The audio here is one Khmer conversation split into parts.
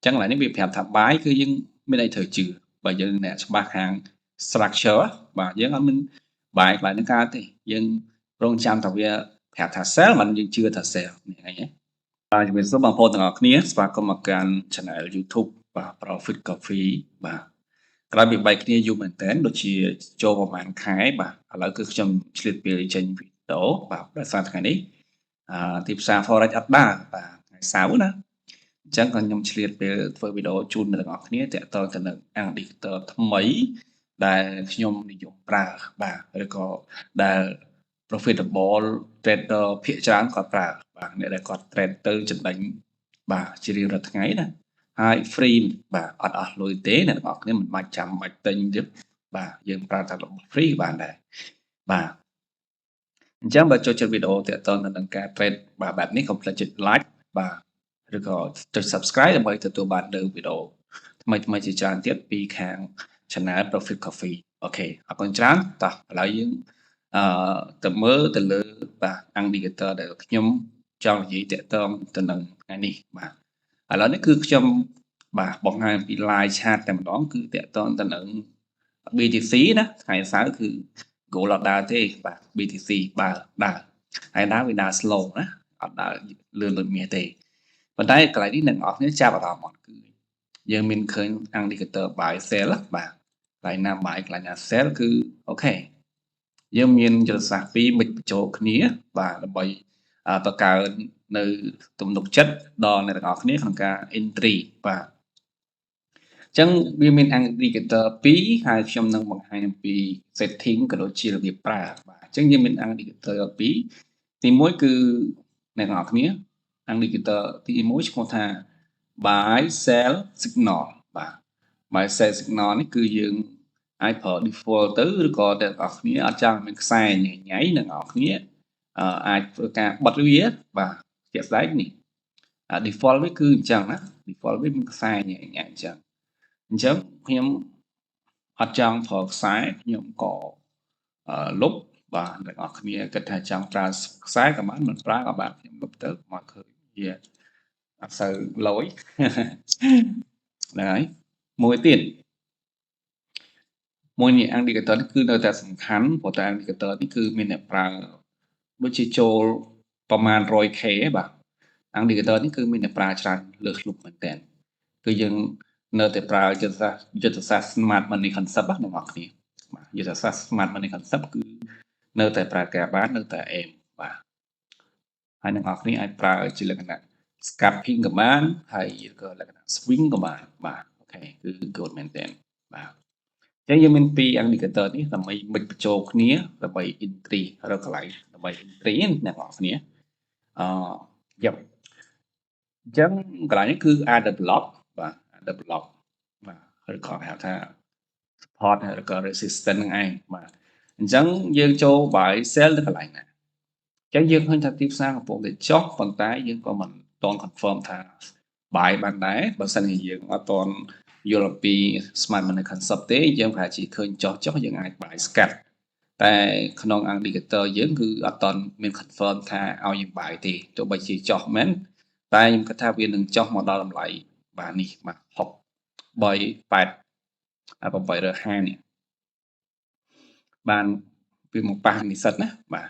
ចឹងឡើយនេះវាប្រាប់ថាបាយគឺយើងមានអីត្រូវជឿបើយើងអ្នកច្បាស់ខាង structure បាទយើងអត់មានបាយកន្លែងហ្នឹងកើតទេយើងរងចាំតែវាប្រាប់ថា sell មិនយើងជឿថា sell ហ្នឹងឯងបាទជំរាបសួរបងប្អូនទាំងអស់គ្នាស្វាគមន៍មកកាន់ channel YouTube បាទ Profit Coffee បាទក្រោយពីបែកគ្នាយូរមែនតើដូចជាចូលប្រហែលខែបាទឥឡូវគឺខ្ញុំឆ្លៀតពេលចេញវីដេអូបាទដោយសារថ្ងៃនេះទីផ្សារ Forex អត់ដើរបាទថ្ងៃសៅរ៍ណាអញ្ចឹងក៏ខ្ញុំឆ្លៀតពេលធ្វើវីដេអូជូនអ្នកទាំងអស់គ្នាទាក់ទងទៅនឹង indicator ថ្មីដែលខ្ញុំនិយមប្រើបាទឬក៏ដែល profitable trader ភាគច្រើនគាត់ប្រើបាទអ្នកដែលគាត់ trade ទៅចំណេញបាទជារៀងរាល់ថ្ងៃណាហើយ free បាទអត់អស់លុយទេអ្នកទាំងអស់គ្នាមិនបាច់ចាំបាច់ទិញទៀតបាទយើងប្រើតែរបស់ free បានដែរបាទអញ្ចឹងបើចូលចិត្តវីដេអូទាក់ទងទៅនឹងការ trade បាទបែបនេះកុំភ្លេចចុច like បាទឬក៏ចុច subscribe ដើម្បីទទួលបាននូវវីដេអូថ្មីៗជាច្រើនទៀតពីខាង channel Profit Coffee អូខេអរគុណច្រើនតោះឥឡូវយើងទៅមើលទៅលើបាទ indicator ដែលខ្ញុំចង់និយាយទាក់ទងទៅនឹងថ្ងៃនេះបាទឥឡូវនេះគឺខ្ញុំបាទបង្ហាញពី live chat តែម្ដងគឺទាក់ទងទៅនឹង BTC ណាថ្ងៃសៅរ៍គឺ goal អត់ដើរទេបាទ BTC បើដើរហើយដើរវាដើរ slow ណាអត់ដើរលឿនដូចមាសទេប៉ុន្តែកន្លែងនេះអ្នកនរគ្នាចាប់អារម្មណ៍អត់គឺយើងមានឃើញ indicator buy sell បាទកន្លែងណា buy កន្លែងណា sell គឺអូខេយើងមានយុទ្ធសាស្ត្រពីរមិចបញ្ចូលគ្នាបាទដើម្បីបង្កើននៅទំនុកចិត្តដល់អ្នកទាំងអស់គ្នាក្នុងការ entry បាទអញ្ចឹងវាមាន indicator 2ហើយខ្ញុំនឹងបង្ហាញអំពី setting ក៏ដូចជារបៀបប្រើបាទអញ្ចឹងយើងមាន indicator 2ទី1គឺអ្នកទាំងអស់គ្នា indicator ទី1ឈ្មោះថា buy sell signal បាទ buy sell signal នេះគឺយើងអាចប្រើ default ទៅឬក៏អ្នកទាំងអស់គ្នាអត់ចង់មានខ្សែញញ៉ៃអ្នកទាំងអស់គ្នាអាចធ្វើការបិទវាបាទជាក់ស្ដែងនេះ default វាគឺអញ្ចឹងណា default វាមានខ្សែញញ៉ៃអញ្ចឹងខ្ញុំអត់ចង់ប្រើខ្សែខ្ញុំក៏លុបបាទអ្នកនរគ្នាគិតថាចង់ប្រើខ្សែក៏បានមិនប្រើក៏បានខ្ញុំលុបទៅមកឃើញវាអត់សូវលយហ្នឹងហើយមួយទៀតមួយនេះ indicator នេះគឺនៅតែសំខាន់ព្រោះតែ indicator នេះគឺមានអ្នកប្រើដូចជាចូលប្រមាណ 100k បាទ indicator នេះគឺមានអ្នកប្រើច្រើនលើសលប់មែនតើគឺយើងនៅតែប្រើយុទ្ធសាស្ត្រ smart money concept បងប្អូនគ្នាបាទយុទ្ធសាស្ត្រ smart money concept គឺនៅតែប្រើការបាននៅតែ aim បាទហើយអ្នកនរគ្នាអាចប្រើជាលក្ខណៈ scalping ក៏បានហើយក៏លក្ខណៈ swing ក៏បានបាទអូខេគឺ good មែនតើបាទអញ្ចឹងយើងមានពីរ indicator នេះដើម្បីមិចបញ្ចូលគ្នាដើម្បី entry រកកន្លែងដើម្បី entry អ្នកនរគ្នាយ៉ាប់អញ្ចឹងកន្លែងនេះគឺ add block បាទ add block បាទឬក៏ហៅថា support ឬក៏ resistance ហ្នឹងឯងបាទអញ្ចឹងយើងចូល buy sell ទៅកន្លែងណាអញ្ចឹងយើងឃើញថាទីផ្សារកំពុងតែចុះប៉ុន្តែយើងក៏មិនទាន់ confirm ថា buy បានដែរបើសិនជាយើងអត់ទាន់យល់ពី smart money concept ទេយើងប្រហែលជាឃើញចុះយើងអាច buy ស្កាត់តែក្នុង indicator យើងគឺអត់ទាន់មាន confirm ថាឲ្យយើង buy ទេទោះបីជាចុះមែនតែខ្ញុំគិតថាវានឹងចុះមកដល់តម្លៃបាទនេះបាទ850នេះបានវាមកប៉ះនិស្សិតណាបាទ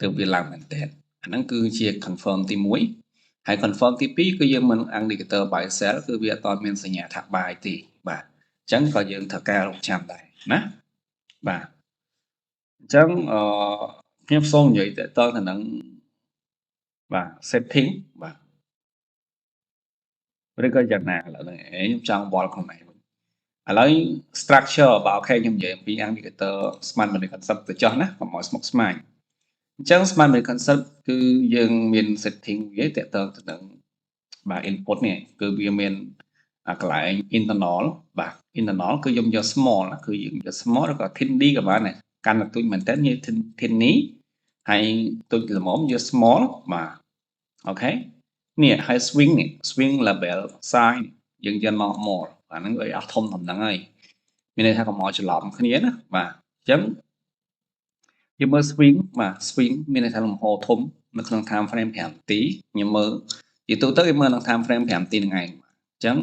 ទើបវាឡើងមែនតើអាហ្នឹងគឺជា confirm ទី1ហើយ confirm ទី2គឺយើងមិន indicator buy sell គឺវាអត់ទាន់មានសញ្ញាថា buy ទេបាទអញ្ចឹងក៏យើងត្រូវការរងចាំដែរណាបាទអញ្ចឹងខ្ញុំសូមនិយាយតទៅនឹងបាទ setting បាទឬក៏យ៉ាងណាឥឡូវហ្នឹងខ្ញុំចង់វល់ខ្លួនឯងវិញឥឡូវ structure បាទអូខេខ្ញុំនិយាយអំពី indicator smart money concept ទៅចុះណាកុំឲ្យស្មុគស្មាញអញ្ចឹង smart money concept គឺយើងមាន setting វាតទៅនឹងបាទ input នេះគឺវាមានកន្លែង internal បាទ internal គឺយើងយក small គឺយើងយក small ឬក៏ tiny ក៏បានដែរកាន់តែទូចមែនតើនិយាយ tiny ហើយទូចល្មមយក small បាទអូខេនេះហើយ swing នេះ swing level size យើងយកមក more អាហ្នឹងឲ្យអស់ធំហ្នឹងហើយមានន័យថាកុំឲ្យច្រឡំគ្នាណាបាទអញ្ចឹងយើងមើល swing បាទ swing មានន័យថាលំហធំនៅក្នុង time frame 5នាទីខ្ញុំមើលនិយាយទូទៅគេមើលក្នុង time frame 5នាទីហ្នឹងឯង ចឹង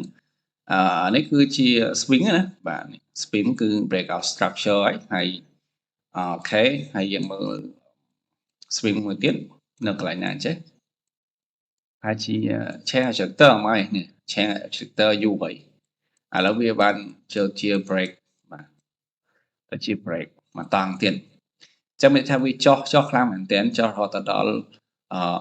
នេះគឺជា swing ណាបាទ swing គឺ breakout structure ហើយអូខេហើយយើងមើល swing មួយទៀតនៅកន្លែងណាចេះហើយជា chair adjuster ហ្មងឯងនេះ chair adjuster U3 ឥឡូវវាបានចូលជា break បាទទៅជា break មកតង់ទៀតចឹងមានថាវាចោះខ្លាំងមែនទែនចោះរហូតទៅដល់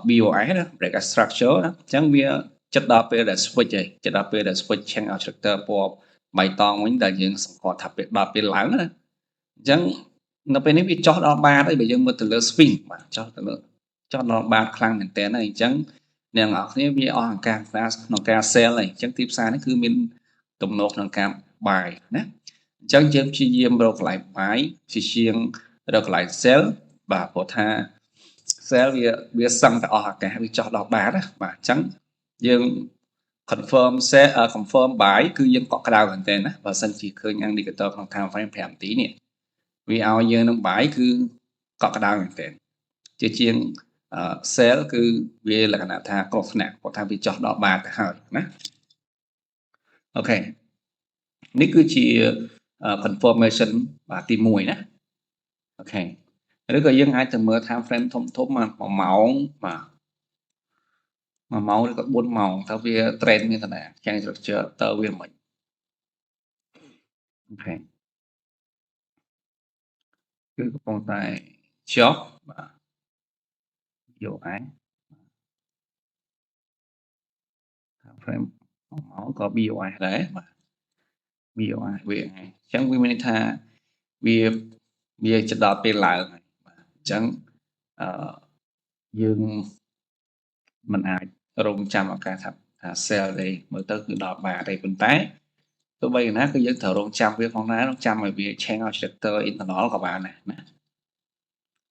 BOI ណា break structure ណាចឹងវាចិត្តដល់ពេលដែល switch ហើយចិត្តដល់ពេលដែល switch chain adjuster ពណ៌បៃតងវិញដែលយើងសង្កត់ថាពេលដល់ពេលឡើងណាអញ្ចឹងនៅពេលនេះវាចោះដល់បាតហើយបើយើងមើលទៅលើ swing បាទចោះដល់បាតខ្លាំងមែនទែនហើយអញ្ចឹងអ្នកនរគ្នាវាអស់ឱកាសក្នុងការ sell ហើយអញ្ចឹងទីផ្សារនេះគឺមានទំនោរក្នុងការ buy ណាអញ្ចឹងយើងព្យាយាមរកកន្លែង buy ព្យាយាមរកកន្លែង sell បាទព្រោះថា sell វាសឹងតែអស់ឱកាសវាចោះដល់បាតណាបាទអញ្ចឹងយើង confirm sell confirm buy គឺយើងកក់ក្ដៅមែនទែនណាបើសិនជាឃើញ indicator ក្នុង time frame 5នាទីនេះវាឲ្យយើងនឹង buy គឺកក់ក្ដៅមែនទែនជាជាងsell គឺវាលក្ខណៈថាគ្រោះថ្នាក់គាត់ថាវាចោះដល់បាតទៅហើយណាអូខេនេះគឺជា confirmation បាទទី1ណាអូខេឬក៏យើងអាចទៅមើល time frame ធំ1ម៉ោងបាទ1ម៉ោងឬក៏4ម៉ោងតើវា trend មានតាណាចាញ់ structure តើវាមិនអូខេគឺកំពុងតែចុះបាទយកឯង time frame 1ម៉ោងក៏ BOI ដែរបាទ BOI វាអញ្ចឹងវាមានន័យថាវាជិតដល់ពេលឡើងហើយបាទអញ្ចឹងយើងមិនអាចរងចាំឱកាសថា sell ទេមើលទៅគឺដល់បាតទេប៉ុន្តែទោះបីយ៉ាងណាគឺយើងត្រូវរងចាំវាផងដែររងចាំឲ្យវា change oscillator internal ក៏បានដែរណា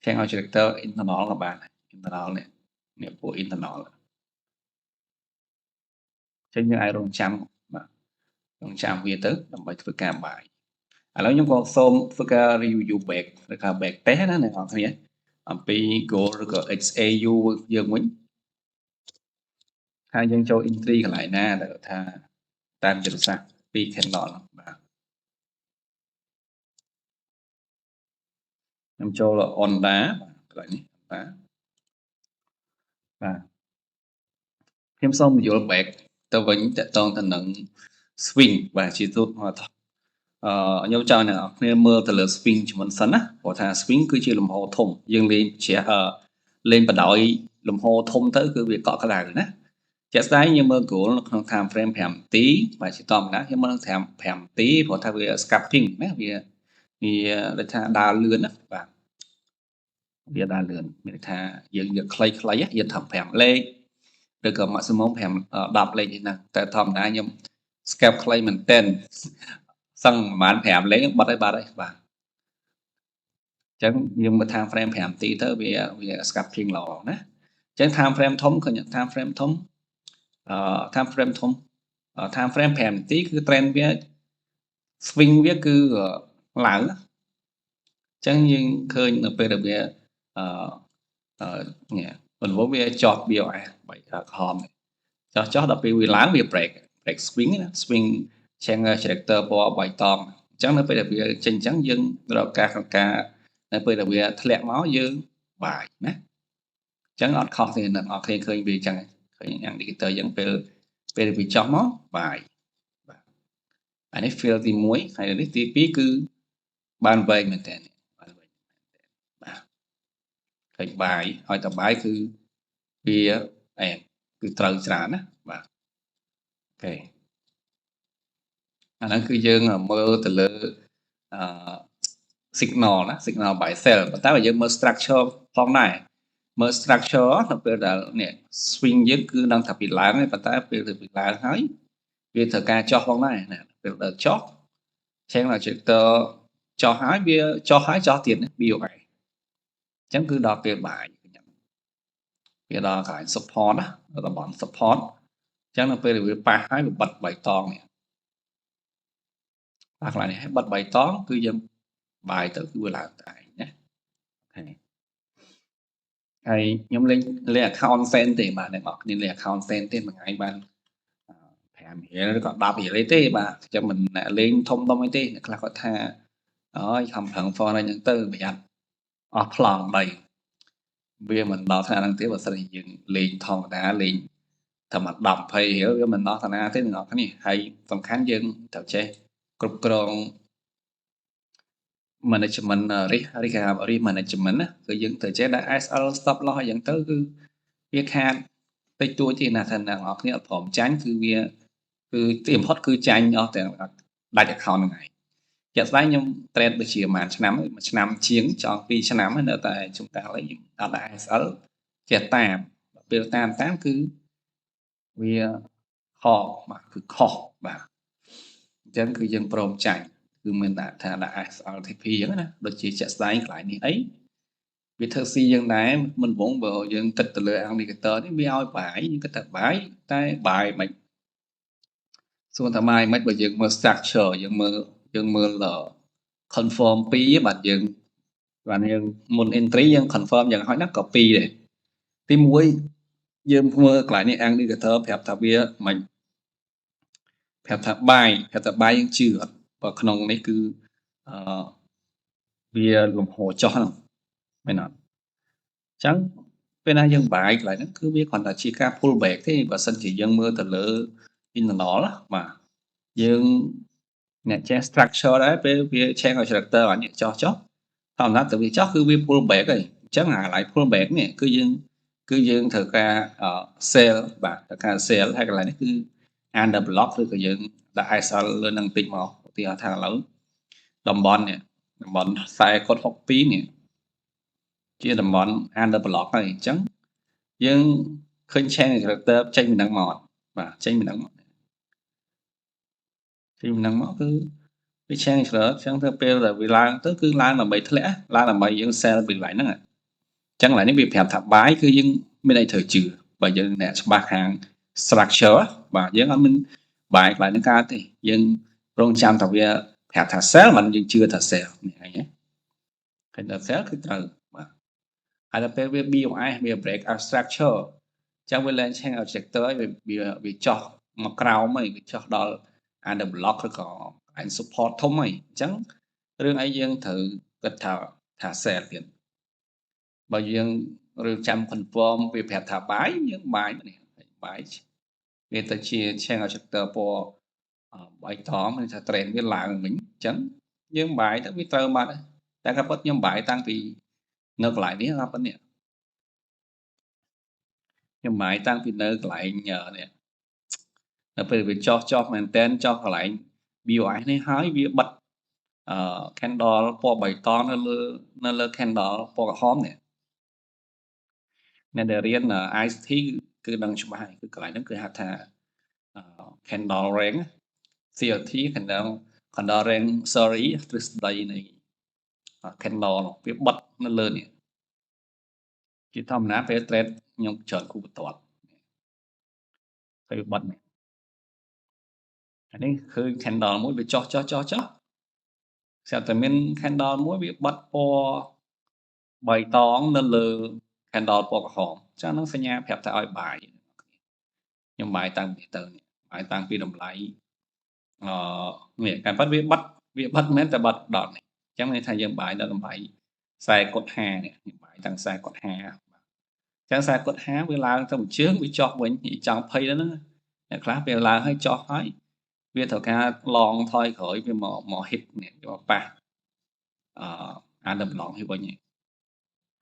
change oscillator internal ក៏បានដែរ internal នេះពួក internal ចឹងយើងអាចរងចាំបាទរងចាំវាទៅដើម្បីធ្វើការបាយឥឡូវខ្ញុំក៏សូមធ្វើការ review back ឬក៏ back test ណាអ្នកនរគ្នាអំពី goal ឬក៏ XAU យើងវិញថាយើងចូល entry កន្លែងណាដែលថាតាមយុទ្ធសាស្ត្រ2 candle បាទខ្ញុំចូល Onda កន្លែងនេះបាទខ្ញុំសូមបញ្យល់ back ទៅវិញតកតងទៅនឹង swing បាទជាទូខ្ញុំចង់អ្នកនរគ្នាមើលទៅលើ swing ជាមុនសិនណាព្រោះថា swing គឺជាលំហធំយើងលេងបដោយលំហធំទៅគឺវាកក់ក្ដៅណាជាក់ស្ដែងយើងមើល goal នៅក្នុង time frame 5នាទីបាទជាតបណាខ្ញុំមើលក្នុង time 5នាទីព្រោះថាវា scalping ណាវាដូចថាដើរលឿនណាបាទវាដើរលឿនមានន័យថាយើងយកខ្លីៗយើងធ្វើ5លេខឬក៏ maximum 5 10លេខហ្នឹងតែធម្មតាខ្ញុំ scalp ខ្លីមែនទែនសឹងប្រហែល5លេខបាត់ហើយបាទអញ្ចឹងយើងមើល time frame 5នាទីទៅវា scalping ល្អណាអញ្ចឹង time frame ធំឃើញ time frame ធំtime frame ធំ time frame 5នាទីគឺ trend វា swing វាគឺឡើងអញ្ចឹងយើងឃើញនៅពេលដែលវានេះបន្ទាប់វាចោះ BOS បីក្រហមចោះដល់ពេលវាឡើងវា break swing ណា swing channel character ពណ៌បៃតងអញ្ចឹងនៅពេលដែលវាចេញអញ្ចឹងយើងរកការក្នុងការនៅពេលដែលវាធ្លាក់មកយើងបាយណាអញ្ចឹងអត់ខុសទេអ្នកនរគ្នាឃើញវាអញ្ចឹងឃើញ indicator អញ្ចឹងពេលវាចោះមកបាយបាទអានេះ field ទី1ហើយនេះទី2គឺបានវែងមែនតើបានវែងបាទឃើញបាយឲ្យតបាយគឺវាគឺត្រូវច្រើនណាបាទអូខេអាហ្នឹងគឺយើងមើលទៅលើsignal ណា signal by cell ប៉ុន្តែបើយើងមើល structure ផងដែរមើល structure នៅពេលដែលនេះ swing យើងគឺដឹងថាពីឡើងហើយប៉ុន្តែពេលទៅពីឡើងហើយវាត្រូវការចោះផងដែរណាពេលដល់ចោះ change register ចោះហើយវាចោះហើយចោះទៀត BOI អញ្ចឹងគឺដល់ពេលបាយវាដល់កន្លែង support ណាតំបន់ support អញ្ចឹងនៅពេលវាប៉ះហើយវាបិទបៃតងនេះប៉ះកន្លែងនេះហើយបិទបៃតងគឺយើងបាយទៅគឺវាឡើងតែឯងណាហើយខ្ញុំលេង account sen ទេបាទអ្នកនរគ្នាលេង account sen ទេមួយថ្ងៃបាន 5 រៀលឬក៏10រៀលអីទេបាទចឹងមិនលេងធំដុំអីទេអ្នកខ្លះគាត់ថាអើយខំប្រឹងហ្វនអីហ្នឹងទៅប្រយ័ត្នអស់ប្លង់ដីវាមិនដល់ថ្នាក់ហ្នឹងទេបើសិនជាយើងលេងធម្មតាលេងតែមក10 20រៀលវាមិនដល់ថ្នាក់ទេអ្នកនរគ្នាហើយសំខាន់យើងត្រូវចេះគ្រប់គ្រង management risk ឬគេហៅ risk management ណាគឺយើងត្រូវចេះដាក់ SL stop loss អីចឹងទៅគឺវាខាតតិចតួចទេណាថាអ្នកនរគ្នាអត់ព្រមចាញ់គឺវាគឺទីបំផុតគឺចាញ់អស់ទាំងដាច់ account ហ្នឹងហើយជាក់ស្ដែងខ្ញុំ trade ដូចជាមួយឆ្នាំមួយឆ្នាំជាងចង់2ឆ្នាំហើយនៅតែជំតាស់លេងអត់ដាក់ SL ចេះតាមពេលតាមគឺវាខកបាទគឺខុសបាទអញ្ចឹងគឺយើងព្រមចាញ់គឺមានដាក់ថាដាក់ SLTP អញ្ចឹងណាដូចជាជាក់ស្ដែងកន្លែងនេះអីវាធ្វើស៊ីយើងដែរមិនវងបើយើងគិតទៅលើ indicator នេះវាឲ្យបាយយើងគិតថាបាយតែបាយមិនសួរថាបាយមិនបើយើងមើល structure យើងមើល confirm 2បាទយើងមុន entry យើង confirm យ៉ាងហោចណាស់ក៏2ដែរទី1យើងមើលកន្លែងនេះ indicator ប្រាប់ថាវាមិនប្រាប់ថាបាយយើងជឿអត់បើក្នុងនេះគឺអឺវាលំហចុះហ្នឹងមែនអត់អញ្ចឹងពេលណាយើងបាយកន្លែងហ្នឹងគឺវាគ្រាន់តែជាការ pull back ទេបើសិនជាយើងមើលទៅលើ internal ណាបាទយើងអ្នកចេះ structure ដែរពេលវា change ឲ្យ character អត់នេះចោះធម្មតាទៅវាចោះគឺវា pull back ហើយអញ្ចឹងអាកន្លែង pull back នេះគឺយើងត្រូវការsell បាទត្រូវការ sell ហើយកន្លែងនេះគឺ under block ឬក៏យើងដាក់ ISL លើនឹងតិចមកឧទាហរណ៍ថាឥឡូវតំបន់នេះតំបន់40 62នេះជាតំបន់ under block ហើយអញ្ចឹងយើងឃើញ change character ចេញពីហ្នឹងមកបាទចេញពីហ្នឹងមកគឺវា change character អញ្ចឹងទៅពេលដែលវាឡើងទៅគឺឡើងដើម្បីធ្លាក់ឡើងដើម្បីយើង sell ពីកន្លែងហ្នឹងអញ្ចឹងកន្លែងនេះវាប្រាប់ថាបាយគឺយើងមានអីត្រូវជឿបើយើងអ្នកច្បាស់ខាង structure បាទយើងអត់មានបាយកន្លែងហ្នឹងកើតទេយើងរងចាំថាវាប្រាប់ថា sell មិនយើងជឿថា sell នេះហើយណាឃើញថា sell គឺត្រូវបាទហើយដល់ពេលវា BOS វា break out structure អញ្ចឹងវាឡើង change objector ហើយវាចោះមកក្រោមហើយវាចោះដល់ under block ឬក៏ឯង support ធំហើយអញ្ចឹងរឿងអីយើងត្រូវគិតថា sell ទៀតបើយើងរឿងចាំ confirm វាប្រាប់ថាបាយយើងបាយនេះបាយវាទៅជា change objector ពណ៌បៃតងមានថា trend វាឡើងវិញអញ្ចឹងយើងបាយទៅវាត្រូវបាត់តែក៏ពិតខ្ញុំបាយតាំងពីនៅកន្លែងនេះណាប៉ុណ្នេះខ្ញុំបាយតាំងពីនៅកន្លែងនេះនៅពេលវាចោះមែនតែនចោះកន្លែង BOS នេះហើយវាបិទcandle ពណ៌បៃតងនៅលើ candle ពណ៌ក្រហមនេះអ្នកដែលរៀន ICT គឺដឹងច្បាស់ហើយកន្លែងហ្នឹងគឺហៅថា candle range CRT candle range theory ទ្រឹស្ដីនៃ candle វាបិទនៅលើនេះជាធម្មតាពេល trade ខ្ញុំច្រើនគូបន្ទាត់ហើយបិទនេះអានេះគឺ candle មួយវាចោះស្រាប់តែមាន candle មួយវាបិទពណ៌បៃតងនៅលើ candle ពណ៌ក្រហមអញ្ចឹងហ្នឹងសញ្ញាប្រាប់ថាឲ្យបាយខ្ញុំបាយតាំងពីទៅនេះបាយតាំងពីតម្លៃនេះតែប៉ុតវាបិទមែនតែបិទដល់នេះអញ្ចឹងន័យថាយើងបាយដល់តម្លៃ40 50នេះខ្ញុំបាយតាំង40 50បាទអញ្ចឹង40 50វាឡើងទៅមួយជើងវាចុះវិញចង់ភ័យដល់ហ្នឹងអ្នកខ្លះពេលឡើងហើយចុះហើយវាត្រូវការឡងថយក្រោយវាមក hit នេះមកប៉ះunder block នេះវិញ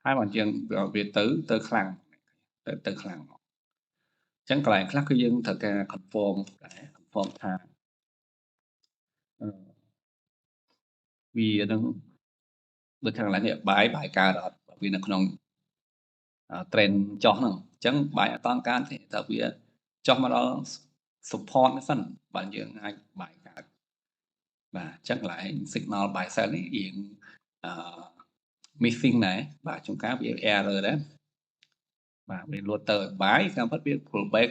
ហើយបើយើងវាទៅខ្លាំងទៅខ្លាំងមកអញ្ចឹងកន្លែងខ្លះគឺយើងត្រូវការ confirm ថាវានឹងដូចខាងកន្លែងនេះបាយកើតអត់វានៅក្នុង trend ចុះហ្នឹងអញ្ចឹងបាយអត់តន់កើតទេតែវាចុះមកដល់ support នេះសិនបើយើងអាចបាយកើតបាទអញ្ចឹងកន្លែង signal buy sell នេះរៀងmissing ដែរបាទជួនកាលវា error ដែរបាទវាលួចទៅបាយតាមពិតវា pull back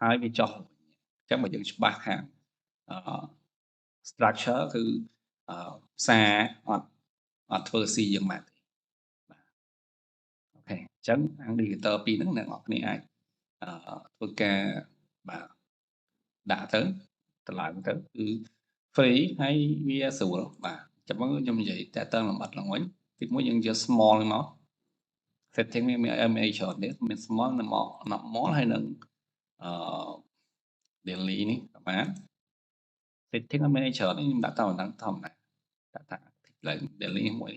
ហើយវាចុះអញ្ចឹងបើយើងច្បាស់ខាងstructure គឺផ្សារអត់ធ្វើស៊ីយើងបានទេបាទអូខេអញ្ចឹង indicator ពីរហ្នឹងអ្នកនរគ្នាអាចធ្វើការបាទ ដាក់ទៅតម្លើងទៅគឺ free ហើយវាស្រួលបាទចាំមើលខ្ញុំនិយាយតាក់ទងលម្អិតឡើងវិញទីមួយយើងយក small នេះមក setting នេះមាន MA ច្រើនទៀតមាន small និង normal ហើយនឹងអឺ daily នេះក៏បាន setting មានអីច្រើនខ្ញុំដាក់តាមបណ្ដឹងធម្មតាដាក់ថាឡើង daily មួយ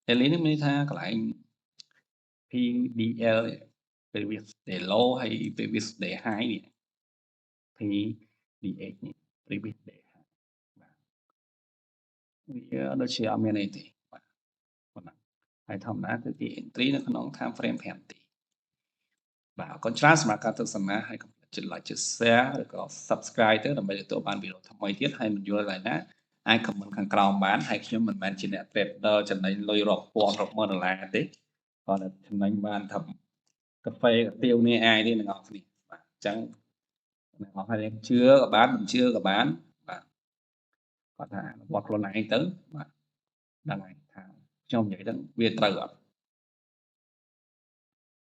daily នេះមានន័យថាកន្លែង PDL previous day low ហើយ previous day high នេះ PDH នេះ previous day high បាទវាដូចជាអត់មានអីទេបាទប៉ុណ្ណឹងហើយធម្មតាគឺគេ entry នៅក្នុង time frame 5នាទីបាទអរគុណច្រើនសម្រាប់ការទស្សនាហើយកុំភ្លេចចុច like ចុច share ឬក៏ subscribe ទៅដើម្បីទទួលបានវីដេអូថ្មីទៀតហើយមិនយល់ឡើយណាអាច comment ខាងក្រោមបានហើយខ្ញុំមិនមែនជាអ្នក trader ចំណេញលុយរាប់ពាន់រាប់ម៉ឺនដុល្លារទេគាត់តែចំណេញបានថាកាហ្វេកាទៀវនេះអាយទេអ្នកនរគ្នាបាទអញ្ចឹងអ្នកនរគ្នាជឿក៏បានមិនជឿក៏បានបាទគាត់ថារបស់ខ្លួនឯងទៅបាទហ្នឹងហើយថាខ្ញុំនិយាយទៅវាត្រូវអត់